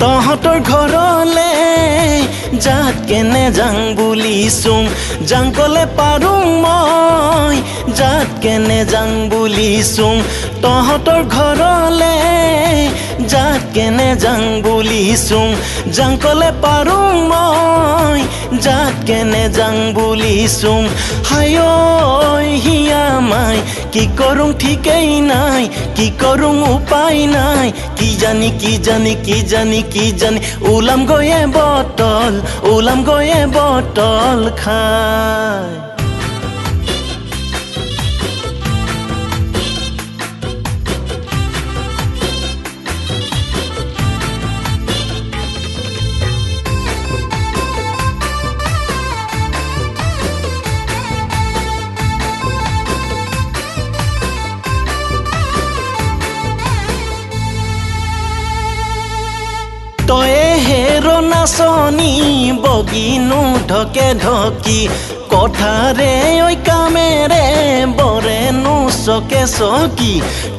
তহঁতৰ ঘৰলে যাত কেনে যাং বুলিছোং যাং কলে পাৰোঁ মই যাত কেনে যাং বুলিছোং তহঁতৰ ঘৰলে যাত কেনে যাং বুলিছোং যাং কলে পাৰোঁ মই যাত কেনে যাং বুলিছোং হায় হিয়া মাই কি কৰোঁ ঠিকেই নাই কি কৰোঁ উপায় নাই কি জানি কি জানি কি জানি কি জানি ওলাম গৈয়ে বটল খাই তয়ে হেৰ নাচনি বগিনো ঢকে ঢকি কথাৰে ঐ কামেৰে বৰেনো চকে চকি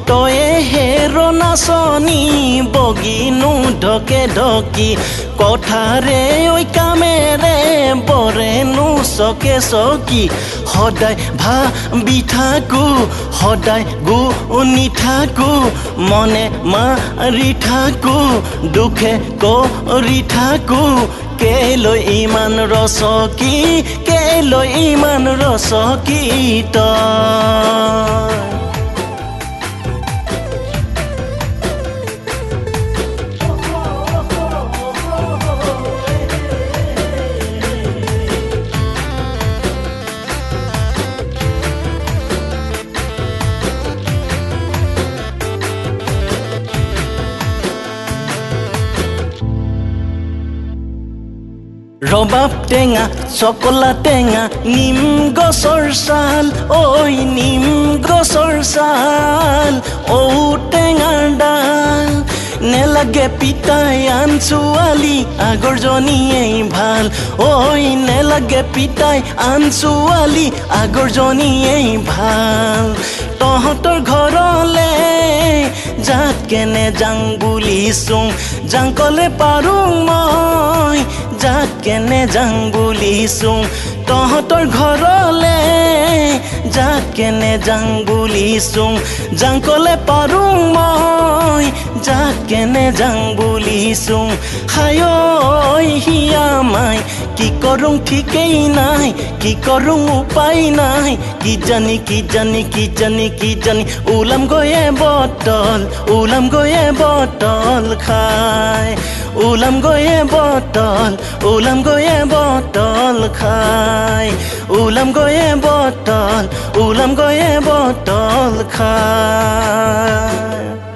তয়ে হেৰ নাচনি বগিনো ঢকে ঢকি কথাৰে ঐ কামেৰে বৰেনো চকে চকি সদায় ভাবি থাকো সদায় গুণি থাকো মনে মাৰি থাকো দুখে কৰি থাকো কেলৈ ইমান ৰচকি কেলৈ ইমান ৰচকি তই ৰবাব টেঙা চকলা টেঙা নিম গছৰ ছাল ঐ নিম গছৰ ছাল ঔ টেঙাৰ ডাল নেলাগে পিতাই আন ছোৱালী আগৰজনীয়েই ভাল ঐ নেলাগে পিতাই আন ছোৱালী আগৰজনীয়েই ভাল তহঁতৰ ঘৰলে যাত কেনে যাং বুলিছোং যাং কলে পাৰোঁ মই যাত কেনে যাং বুলিছোং তহঁতৰ ঘৰলে যাত কেনে যাং বুলিছোং যাং কলে পাৰোঁ মই যাত কেনে যাং বুলিছোং হায় হিয়া মাই কি কৰোঁ ঠিকেই নাই কি কৰোঁ উপায় নাই কি জানি কি জানি কি জানি কি জানি ওলাম গৈয়ে বটল খাই ওলাম গৈয়ে বটল খাই ওলাম গৈয়ে বটল খাই